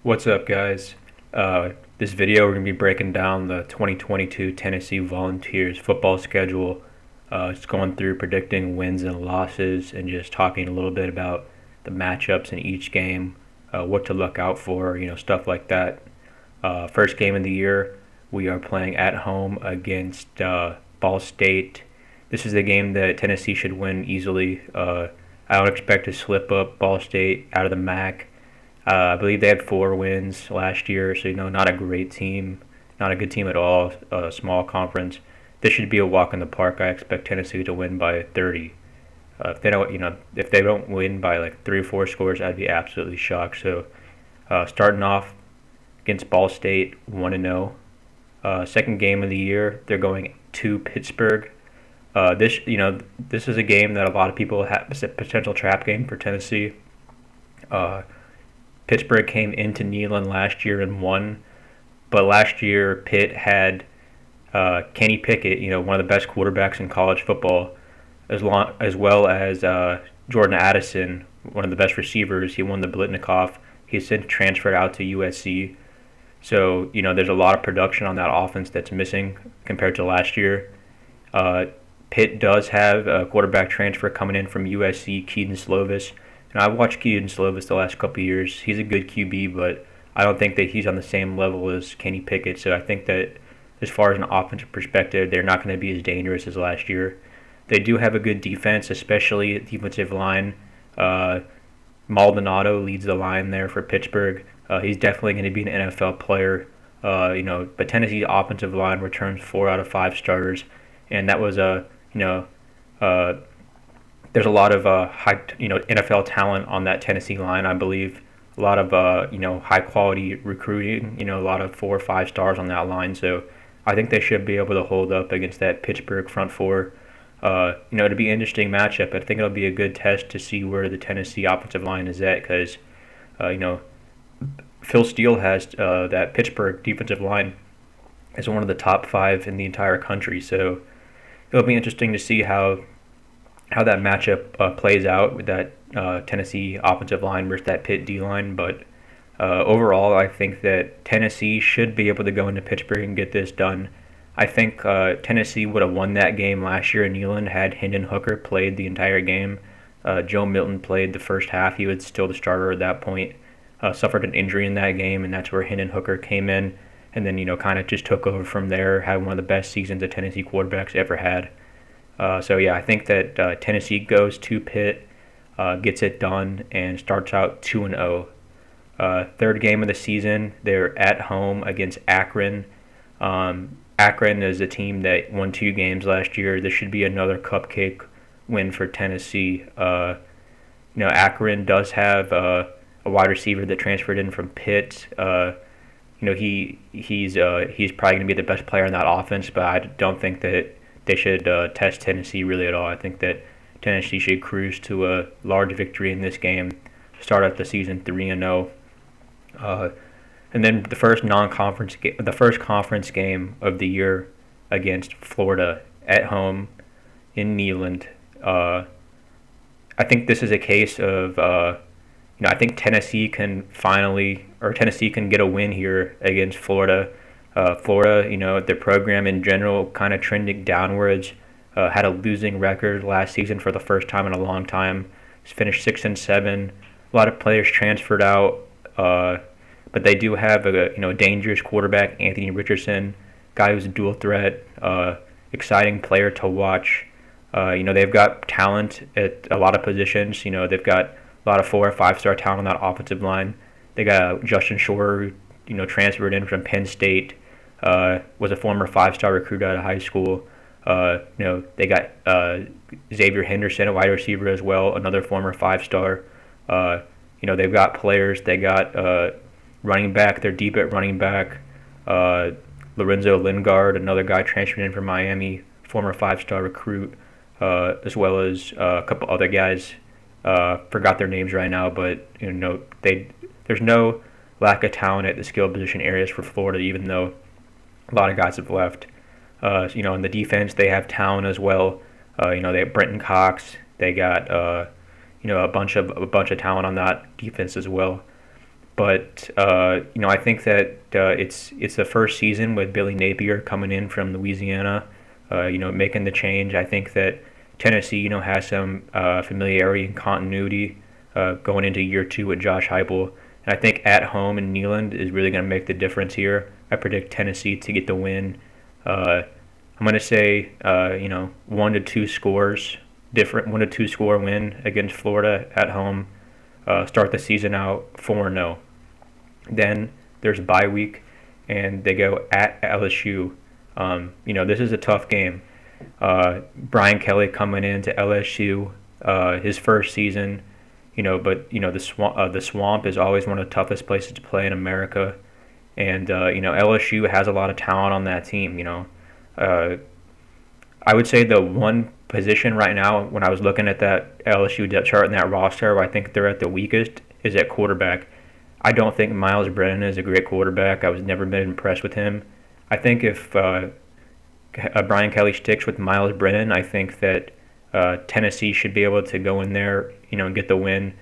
What's up, guys? This video, we're going to be breaking down the 2022 Tennessee Volunteers football schedule. Just going through predicting wins and losses and just talking a little bit about the matchups in each game, what to look out for, stuff like that. First game of the year, we are playing at home against Ball State. This is a game that Tennessee should win easily. I don't expect to slip up Ball State out of the MAC. I believe they had 4 wins last year, so not a great team, not a good team at all. A small conference. This should be a walk in the park. I expect Tennessee to win by 30. If they don't win by like 3 or 4 scores, I'd be absolutely shocked. So, starting off against Ball State, 1-0. Second game of the year, they're going to Pittsburgh. This is a game that a lot of people have. It's a potential trap game for Tennessee. Pittsburgh came into Neyland last year and won, but last year Pitt had Kenny Pickett, one of the best quarterbacks in college football, as well as Jordan Addison, one of the best receivers. He won the Blitnikoff. He's since transferred out to USC. So, there's a lot of production on that offense that's missing compared to last year. Pitt does have a quarterback transfer coming in from USC, Keaton Slovis. I've watched Keaton Slovis the last couple of years. He's a good QB, but I don't think that he's on the same level as Kenny Pickett. So I think that as far as an offensive perspective, they're not going to be as dangerous as last year. They do have a good defense, especially defensive line. Maldonado leads the line there for Pittsburgh. He's definitely going to be an NFL player. But Tennessee's offensive line returns 4 out of 5 starters, and that was there's a lot of high, NFL talent on that Tennessee line. I believe a lot of high quality recruiting. A lot of 4 or 5 stars on that line. So I think they should be able to hold up against that Pittsburgh front four. It'll be an interesting matchup. I think it'll be a good test to see where the Tennessee offensive line is at because, Phil Steele has that Pittsburgh defensive line as one of the top 5 in the entire country. So it'll be interesting to see how that matchup plays out with that Tennessee offensive line versus that Pitt D line. But overall, I think that Tennessee should be able to go into Pittsburgh and get this done. I think Tennessee would have won that game last year in Neyland had Hendon Hooker played the entire game. Joe Milton played the first half. He was still the starter at that point. Suffered an injury in that game, and that's where Hendon Hooker came in and then, kind of just took over from there, had one of the best seasons a Tennessee quarterback's ever had. I think that Tennessee goes to Pitt, gets it done, and starts out 2-0. Third game of the season, they're at home against Akron. Akron is a team that won 2 games last year. This should be another cupcake win for Tennessee. Akron does have a wide receiver that transferred in from Pitt. He's probably going to be the best player in that offense, but I don't think that they should test Tennessee really at all. I think that Tennessee should cruise to a large victory in this game, start out the season 3-0. And then the first conference game of the year against Florida at home in Neyland. I think this is a case of I think Tennessee can get a win here against Florida. Florida, their program in general kind of trending downwards. Had a losing record last season for the first time in a long time. Finished 6-7. A lot of players transferred out, but they do have a dangerous quarterback, Anthony Richardson, guy who's a dual threat, exciting player to watch. They've got talent at a lot of positions. They've got a lot of 4 or 5 star talent on that offensive line. They got Justin Shore, who transferred in from Penn State. Was a former 5-star recruit out of high school. They got Xavier Henderson, a wide receiver as well, another former 5-star. They've got players. They got running back. They're deep at running back. Lorenzo Lingard, another guy transferred in from Miami, former 5-star recruit, as well as a couple other guys. Forgot their names right now, but there's no lack of talent at the skill position areas for Florida, even though a lot of guys have left. In the defense, they have talent as well. They have Brenton Cox. They got a bunch of talent on that defense as well. But I think that it's the first season with Billy Napier coming in from Louisiana, making the change. I think that Tennessee, has some familiarity and continuity going into year two with Josh Heupel. And I think at home in Neyland is really going to make the difference here. I predict Tennessee to get the win. I'm going to say, 1 to 2 scores, different 1 to 2 score win against Florida at home. Start the season out 4-0. Then there's a bye week, and they go at LSU. This is a tough game. Brian Kelly coming into LSU, his first season. But the swamp is always one of the toughest places to play in America, and LSU has a lot of talent on that team. I would say the one position right now, when I was looking at that LSU depth chart and that roster, where I think they're at the weakest, is at quarterback. I don't think Miles Brennan is a great quarterback. I was never been impressed with him. I think if Brian Kelly sticks with Miles Brennan, I think that Tennessee should be able to go in there, and get the win.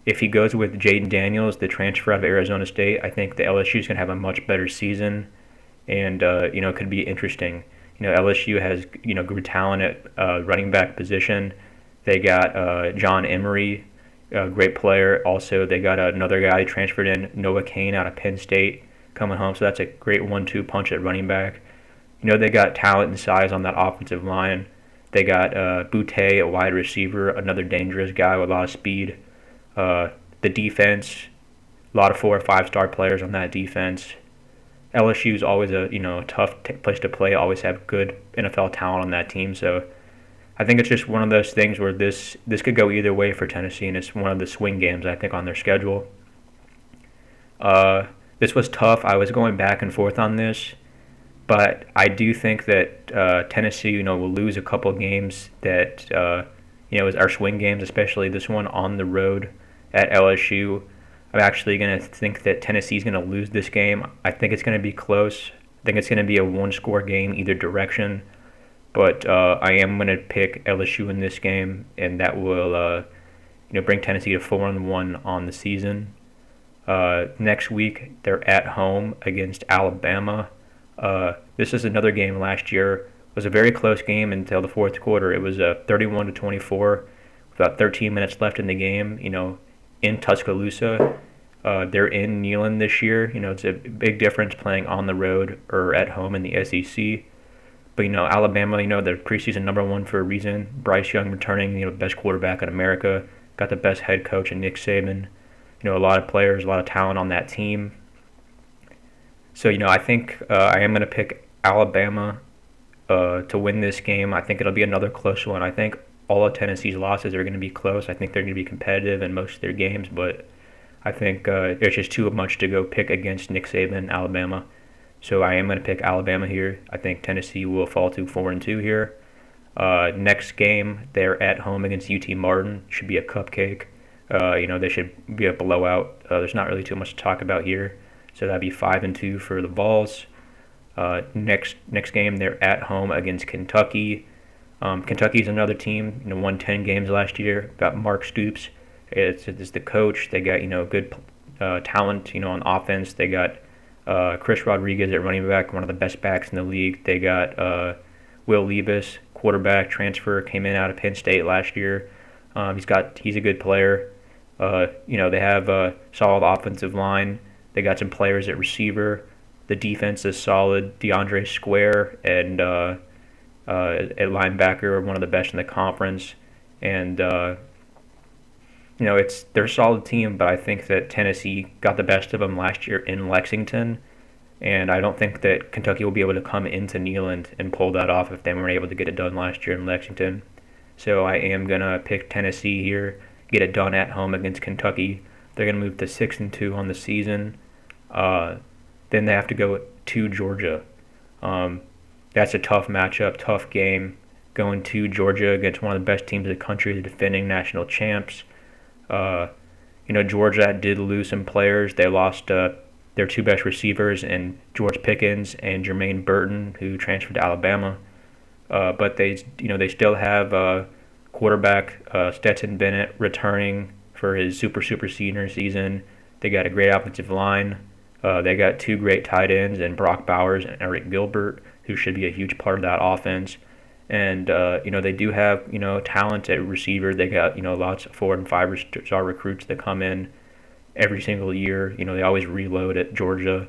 If he goes with Jaden Daniels, the transfer out of Arizona State, I think the LSU is going to have a much better season, and could be interesting. LSU has good talent at running back position. They got John Emery, a great player. Also, they got another guy transferred in, Noah Kane out of Penn State, coming home. So that's a great 1-2 punch at running back. They got talent and size on that offensive line. They got Boutte, a wide receiver, another dangerous guy with a lot of speed. The defense, a lot of 4 or 5 star players on that defense. LSU is always a tough place to play. Always have good NFL talent on that team. So I think it's just one of those things where this could go either way for Tennessee, and it's one of the swing games I think on their schedule. This was tough. I was going back and forth on this, but I do think that Tennessee, will lose a couple games that is our swing games, especially this one on the road at LSU. I'm actually going to think that Tennessee's going to lose this game. I think it's going to be close. I think it's going to be a 1-score game either direction. But I am going to pick LSU in this game, and that will bring Tennessee to 4-1 on the season. Next week, they're at home against Alabama. This is another game last year. It was a very close game until the fourth quarter. It was 31-24, with about 13 minutes left in the game. In Tuscaloosa. They're in Neyland this year. It's a big difference playing on the road or at home in the SEC. But, Alabama, they're preseason #1 for a reason. Bryce Young returning, best quarterback in America. Got the best head coach in Nick Saban. A lot of players, a lot of talent on that team. So, I think I am going to pick Alabama to win this game. I think it'll be another close one. I think all of Tennessee's losses are going to be close. I think they're going to be competitive in most of their games, but I think there's just too much to go pick against Nick Saban, Alabama. So I am going to pick Alabama here. I think Tennessee will fall to 4-2 here. Next game, they're at home against UT Martin. Should be a cupcake. They should be a blowout. There's not really too much to talk about here. So that'd be 5-2 for the Vols. Next game, they're at home against Kentucky. Kentucky's another team, won 10 games last year. Got Mark Stoops. It's the coach. They got good talent, on offense. They got Chris Rodriguez at running back, one of the best backs in the league. They got Will Levis, quarterback transfer, came in out of Penn State last year. He's a good player. They have a solid offensive line. They got some players at receiver. The defense is solid. DeAndre Square and at linebacker, one of the best in the conference. And they're a solid team, but I think that Tennessee got the best of them last year in Lexington, and I don't think that Kentucky will be able to come into Neyland and pull that off if they weren't able to get it done last year in Lexington. So I am going to pick Tennessee here, get it done at home against Kentucky. They're going to move to 6-2 on the season. Then they have to go to Georgia. That's a tough matchup, tough game, going to Georgia against one of the best teams in the country, the defending national champs. Georgia did lose some players. They lost their 2 best receivers, and George Pickens and Jermaine Burton, who transferred to Alabama. But they still have quarterback Stetson Bennett returning for his super senior season. They got a great offensive line. They got two great tight ends, and Brock Bowers and Eric Gilbert, who should be a huge part of that offense. And they do have talent at receiver. They got lots of 4 and 5 star recruits that come in every single year. They always reload at Georgia.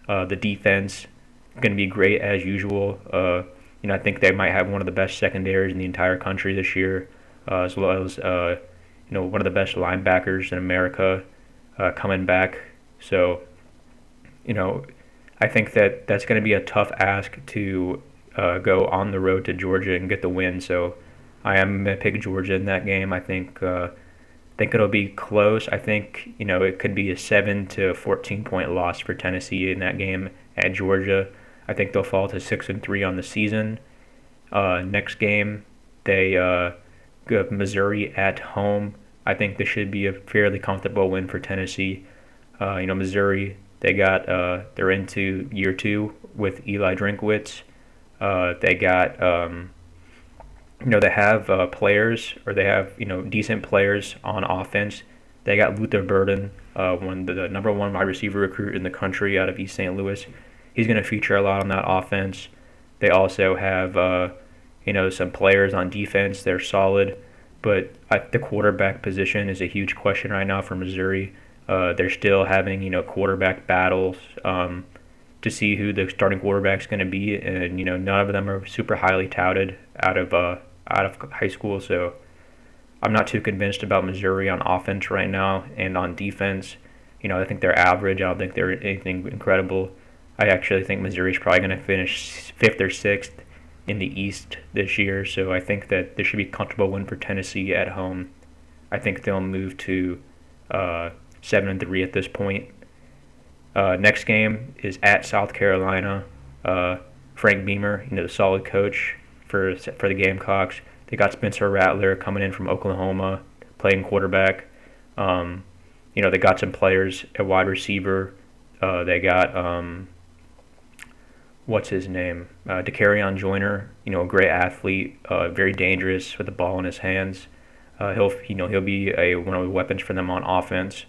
The defense going to be great as usual. I think they might have one of the best secondaries in the entire country this year, as well as one of the best linebackers in America coming back. So, I think that's going to be a tough ask to go on the road to Georgia and get the win. So, I am going to pick Georgia in that game. I think it'll be close. I think it could be a 7 to 14 point loss for Tennessee in that game at Georgia. I think they'll fall to 6-3 on the season. Next game, they have Missouri at home. I think this should be a fairly comfortable win for Tennessee. Missouri, they're into year 2 with Eli Drinkwitz. They got they have players, or they have decent players on offense. They got Luther Burden, the number 1 wide receiver recruit in the country out of East St. Louis. He's going to feature a lot on that offense. They also have some players on defense. They're solid, but the quarterback position is a huge question right now for Missouri. They're still having quarterback battles to see who the starting quarterback's going to be, and none of them are super highly touted out of high school. So I'm not too convinced about Missouri on offense right now, and on defense, I think they're average. I don't think they're anything incredible. I actually think Missouri's probably going to finish 5th or 6th in the East this year, so I think that this should be a comfortable win for Tennessee at home. I think they'll move to 7-3 at this point. Next game is at South Carolina. Frank Beamer, the solid coach for the Gamecocks. They got Spencer Rattler coming in from Oklahoma, playing quarterback. They got some players at wide receiver. They got what's his name? DeCarrion Joyner. A great athlete, very dangerous with the ball in his hands. He'll be one of the weapons for them on offense.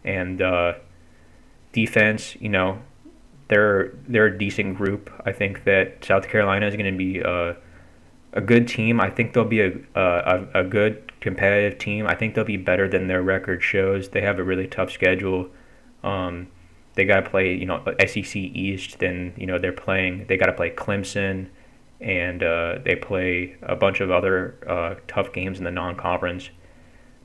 And defense, they're a decent group. I think that South Carolina is going to be a good team. I think they'll be a good competitive team. I think they'll be better than their record shows. They have a really tough schedule. They got to play, SEC East. Then they got to play Clemson, and they play a bunch of other tough games in the non-conference.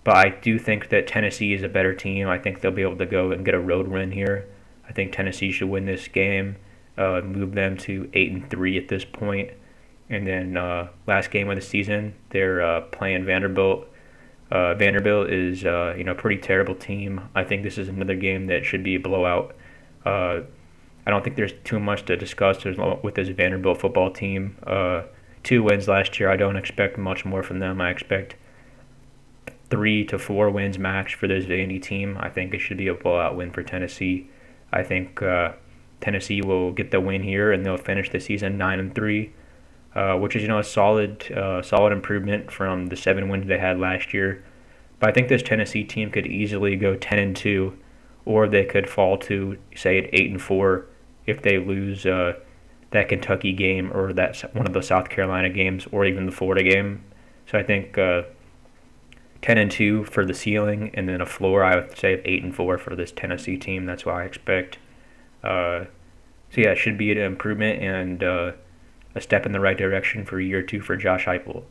But I do think that Tennessee is a better team. I think they'll be able to go and get a road win here. I think Tennessee should win this game, move them to 8-3 at this point. And then last game of the season, they're playing Vanderbilt. Vanderbilt is a pretty terrible team. I think this is another game that should be a blowout. I don't think there's too much to discuss with this Vanderbilt football team. 2 wins last year. I don't expect much more from them. I expect 3 to 4 wins max for this Vandy team. I think it should be a blowout win for Tennessee. I think Tennessee will get the win here, and they'll finish the season 9-3, which is a solid improvement from the 7 wins they had last year. But I think this Tennessee team could easily go 10-2, or they could fall to say at 8-4 if they lose that Kentucky game, or that one of the South Carolina games, or even the Florida game. So I think 10-2 for the ceiling, and then a floor, I would say, of 8-4 for this Tennessee team. That's what I expect. So yeah, it should be an improvement and a step in the right direction for year 2 for Josh Heupel.